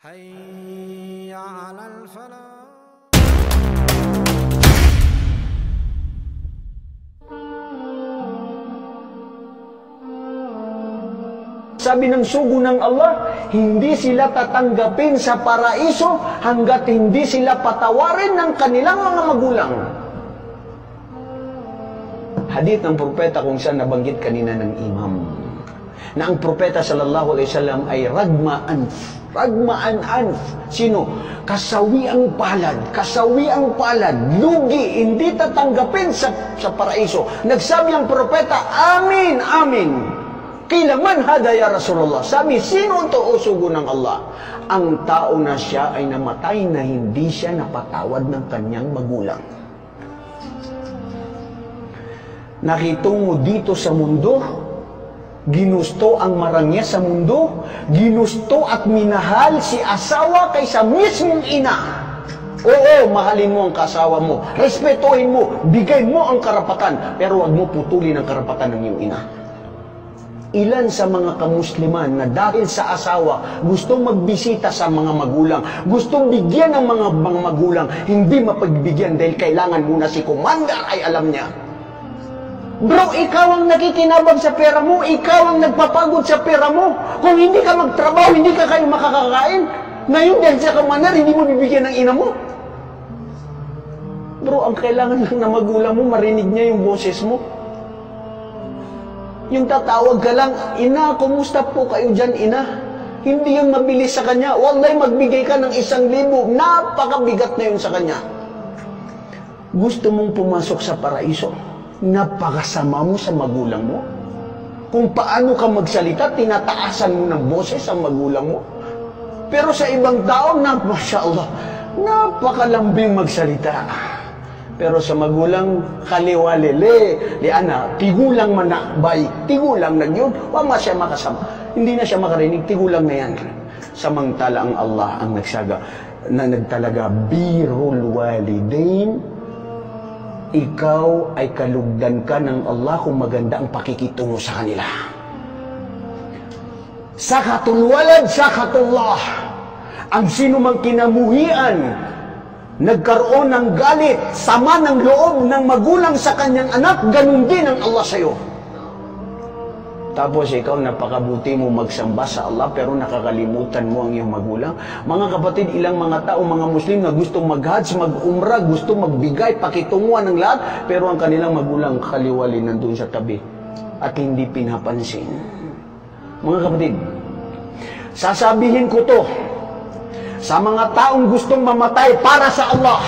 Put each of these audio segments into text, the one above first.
حي على الفلاح. Sabi ng sugo ng Allah, hindi sila tatanggapin sa paraiso hanggat hindi sila patawarin ng kanilang mga magulang. Hadith ng propeta kung saan nabanggit kanina ng imam, na ang propeta sallallahu alaihi wasallam ay ragmaan anf. Sino? Kasawi ang palad, lugi, hindi tatanggapin sa paraiso. Nagsabi ang propeta, amin, amin. Kailangan hada ya Rasulullah. Sabi, sino ito o sugo ng Allah? Ang tao na siya ay namatay na hindi siya napatawad ng kanyang magulang. Nakita mo dito sa mundo, ginusto ang marangya sa mundo, ginusto at minahal si asawa kaysa mismong ina. Oo, mahalin mo ang kasawa mo, respetuhin mo, bigay mo ang karapatan, pero wag mo putulin ang karapatan ng iyong ina. Ilan sa mga kamusliman na dahil sa asawa, gustong magbisita sa mga magulang, gustong bigyan ng mga magulang, hindi mapagbigyan dahil kailangan muna si commander ay alam niya. Bro, ikaw ang nakikinabang sa pera mo, ikaw ang nagpapagod sa pera mo. Kung hindi ka magtrabaho, hindi ka kayo makakakain. Ngayon dahil sa commander, hindi mo bibigyan ng ina mo. Bro, ang kailangan lang na magulang mo, marinig niya yung boses mo. Yung tatawag ka lang, ina, kumusta po kayo dyan, ina? Hindi yung mabilis sa kanya. Wallahi, magbigay ka ng 1,000. Napakabigat na yun sa kanya. Gusto mong pumasok sa paraiso? Napakasama mo sa magulang mo? Kung paano ka magsalita, tinataasan mo ng boses ang magulang mo. Pero sa ibang tao, Masya Allah, napakalambing magsalita. Pero sa magulang, kaliwalele, liana, tigulang manakbay, tigulang na yun, wama siya makasama. Hindi na siya makarinig, tigulang na yan. Samantala ang Allah ang nagsaga, na nagtalaga, birrul walidain, ikaw ay kalugdan ka ng Allah kung maganda ang pakikitungo sa kanila. Sakatul walad, sakatullah. Ang sino mang kinamuhian, nagkaroon ng galit, sama ng loob ng magulang sa kanyang anak, ganun din ang Allah sa'yo. Tapos ikaw, napakabuti mo magsamba sa Allah, pero nakakalimutan mo ang iyong magulang. Mga kapatid, ilang mga tao, mga Muslim na gustong mag-hajj, mag-umrah, gustong magbigay, pakitunguhan ng lahat, pero ang kanilang magulang kaliwali nandun sa tabi at hindi pinapansin. Mga kapatid, sasabihin ko to sa mga taong gustong mamatay para sa Allah.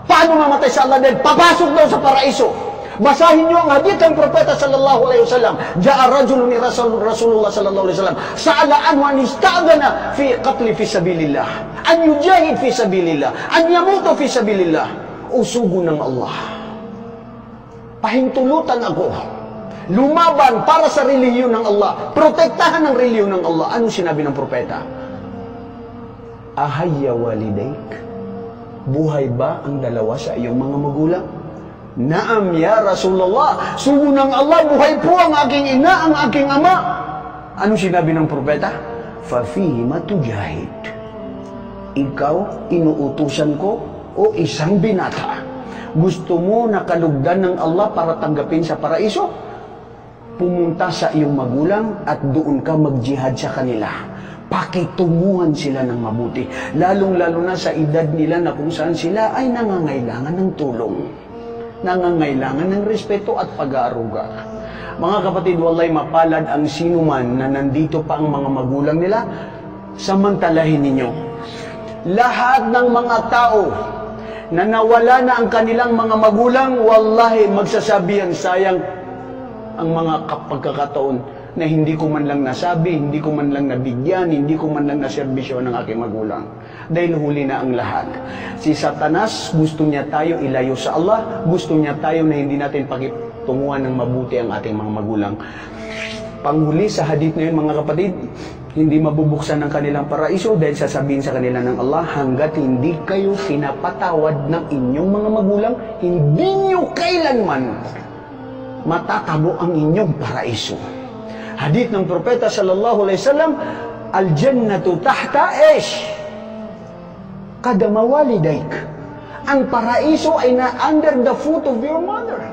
Paano mamatay sa Allah? Dahil papasok daw sa paraiso. Basahin niyo ang hadith ng propeta sallallahu alaihi wasallam. Ja'a rajulun ni Rasulullah sallallahu alaihi wasallam. Sa'ala an ista'dana fi qatli fi sabilillah. An yujahid fi sabilillah. An yamutu fi sabilillah. Usugo ng Allah. Pahintulutan ako. Lumaban para sa relihiyon ng Allah. Protektahan ang relihiyon ng Allah. Ano sinabi ng propeta? Ahayya walidaik, buhay ba ang dalawa sa iyong mga magulang? Naam ya Rasulullah, sugo ng Allah, buhay po ang aking ina, ang aking ama. Ano sinabi ng propeta? Fafihima tujahid. Ikaw, inuutusan ko o isang binata. Gusto mo nakalugdan ng Allah para tanggapin sa paraiso? Pumunta sa iyong magulang at doon ka mag-jihad sa kanila. Pakitunguhan sila ng mabuti. Lalong-lalo na sa edad nila na kung saan sila ay nangangailangan ng tulong. Nangangailangan ng respeto at pag-aaruga. Mga kapatid, wallahi mapalad ang sinuman na nandito pa ang mga magulang nila. Samantalahin ninyo. Lahat ng mga tao na nawala na ang kanilang mga magulang, wallahi magsasabi ang sayang ang mga pagkakataon na hindi ko man lang nasabi, hindi ko man lang nabigyan, hindi ko man lang naserbisyo ng aking magulang. Dahil huli na ang lahat. Si Satanas, gusto niya tayo ilayo sa Allah, gusto niya tayo na hindi natin pakitunguhan ng mabuti ang ating mga magulang. Panghuli sa hadith na yun, mga kapatid, hindi mabubuksan ng kanilang paraiso dahil sasabihin sa kanila ng Allah, hanggat hindi kayo pinapatawad ng inyong mga magulang, hindi nyo kailanman matatabo ang inyong paraiso. Hadith ng propeta sallallahu alaihi wasallam, al-jannatu tahta ish kada mawalidaik. Ang paraiso ay na under the foot of your mother.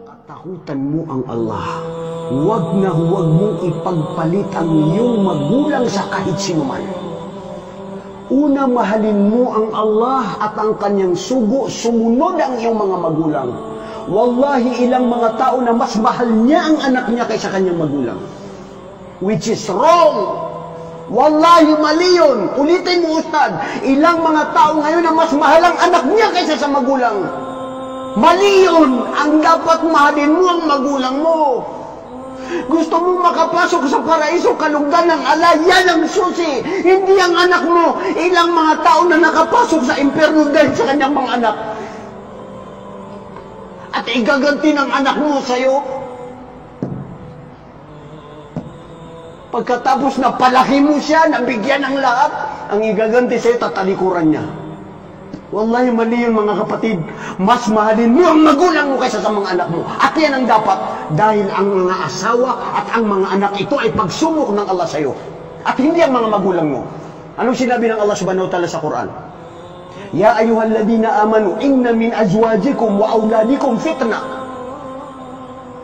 Katakutan mo ang Allah. Huwag na huwag mong ipagpalit ang iyong magulang sa kahit sino man. Una, mahalin mo ang Allah at ang kanyang sugo, sumunod ang iyong mga magulang. Wallahi, ilang mga tao na mas mahal niya ang anak niya kaysa kanyang magulang. Which is wrong. Wallahi, mali yun. Ulitin mo, Ustad. Ilang mga tao ngayon na mas mahal ang anak niya kaysa sa magulang. Mali yun. Ang dapat mahalin mo ang magulang mo. Gusto mo makapasok sa paraiso, kalugdan ng Allah, yan ang susi. Hindi ang anak mo. Ilang mga tao na nakapasok sa impyerno dahil sa kanyang mga anak. At igaganti ng anak mo sa'yo. Pagkatapos na palaki mo siya, nabigyan ng lahat, ang igaganti sa'yo, tatalikuran niya. Wallahi, mali yun mga kapatid. Mas mahalin mo ang magulang mo kaysa sa mga anak mo. At yan ang dapat. Dahil ang mga asawa at ang mga anak ito ay pagsubok ng Allah sa'yo. At hindi ang mga magulang mo. Anong sinabi ng Allah subhanahu wa ta'ala sa Quran? Ya ayyuhalladhina amanu, inna min azwajikum wa auladikum fitnah.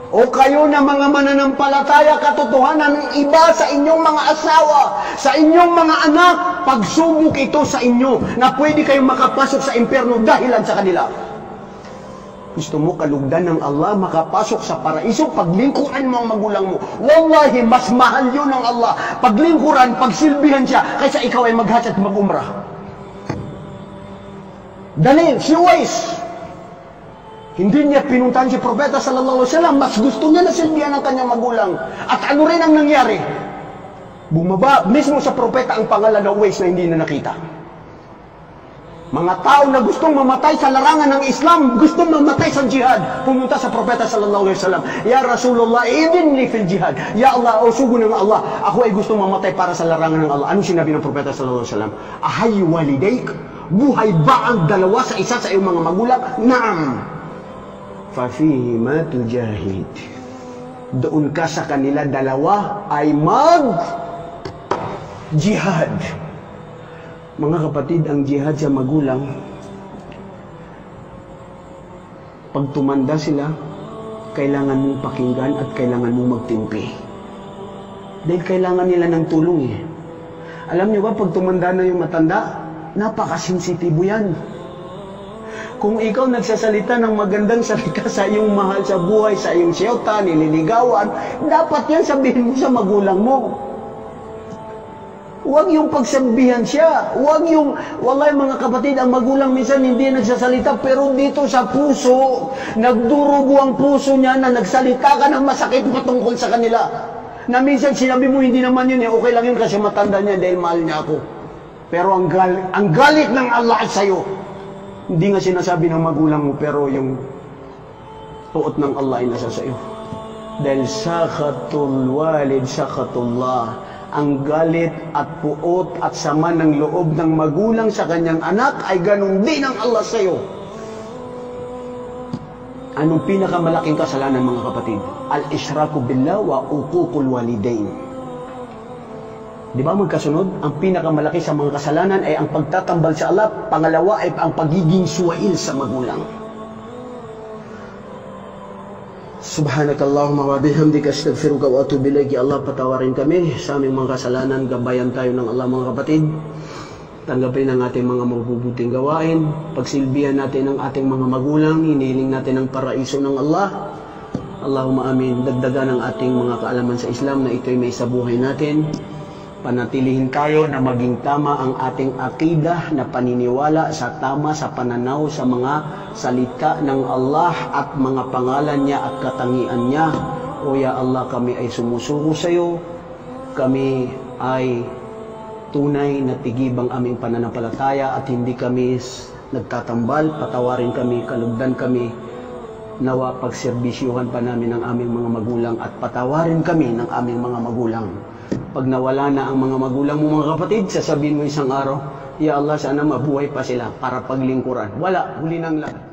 O kayo na mga mananampalataya, katotohanan ng iba sa inyong mga asawa, sa inyong mga anak, pagsubok ito sa inyo na pwede kayong makapasok sa impyerno dahilan sa kanila. Gusto mo kalugdan ng Allah, makapasok sa paraiso, paglingkuran mo ang magulang mo. Wallahi, mas mahal yun ng Allah. Paglingkuran, pagsilbihan siya, kaysa ikaw ay mag-hajj at mag-umrah. Dali, si Uwais. Hindi niya pinuntahan si Propeta sallallahu alaihi wasallam, mas gusto niya na silbihan ng kanyang magulang. At ano rin ang nangyari? Bumaba mismo sa Propeta ang pangalan na Uwais na hindi na nakita. Mga tao na gustong mamatay sa larangan ng Islam, gustong mamatay sa jihad, pumunta sa Propeta sallallahu alaihi wasallam, Ya Rasulullah, idinni fil jihad. Ya Allah, o sugo ng Allah, ako ay gustong mamatay para sa larangan ng Allah. Anong sinabi ng Propeta sallallahu alaihi wasallam? Ahay walidaik, buhay ba ang dalawa sa isa sa iyong mga magulang? Naam. Fafihi ma tujahid. Doon ka sa kanila dalawa ay mag-jihad. Mga kapatid, ang jihad sa magulang, pag tumanda sila, kailangan mong pakinggan at kailangan mong magtimpi. Dahil kailangan nila ng tulong eh. Alam niyo ba, pag tumanda na yung matanda, napakasensitibo yan. Kung ikaw nagsasalita ng magandang salita sa iyong mahal sa buhay, sa iyong siyota, nililigawan, dapat yan sabihin mo sa magulang mo. Huwag yung pagsabihan siya. Huwag yung, wallahi mga kapatid, ang magulang minsan hindi nagsasalita, pero dito sa puso, nagdurugo ang puso niya na nagsalita ka ng masakit patungkol sa kanila. Na minsan sinabi mo, hindi naman yun, okay lang yun kasi matanda niya dahil mahal niya ako. Pero ang galit ng Allah sa'yo, hindi nga sinasabi ng magulang mo, pero yung tuot ng Allah ay nasa sa'yo. Dahil sakhatul walid, sakhatullah. Ang galit at puot at sama ng loob ng magulang sa kanyang anak ay ganun din ang Allah sa'yo. Anong pinakamalaking kasalanan mga kapatid? Al-ishraku billah wa uququl walidain. Di ba magkasunod? Ang pinakamalaki sa mga kasalanan ay ang pagtatambal sa Allah. Pangalawa ay ang pagiging suwail sa magulang. Subhanakallahumma wa bihamdika astaghfiruka wa atubu ilaik. Ya Allah, patawarin kami sa aming mga kasalanan. Gabayan tayo ng Allah mga kapatid. Tanggapin ang ating mga mabubuting gawain. Pagsilbihan natin ang ating mga magulang. Hinihiling natin ang paraiso ng Allah. Allahumma amin. Dagdagan ang ating mga kaalaman sa Islam na ito'y may sa buhay natin. Panatilihin tayo na maging tama ang ating akidah na paniniwala sa tama sa pananaw sa mga salita ng Allah at mga pangalan niya at katangian niya. O ya Allah, kami ay sumusuko sa iyo. Kami ay tunay na tigibang aming pananampalataya at hindi kami nagtatambal. Patawarin kami, kalugdan kami. Nawa pagserbisyuhan pa namin ang aming mga magulang at patawarin kami ng aming mga magulang. Pag nawala na ang mga magulang mo mga kapatid, sasabihin mo isang araw, Ya Allah, sana mabuhay pa sila para paglingkuran. Wala, huli ng lahat.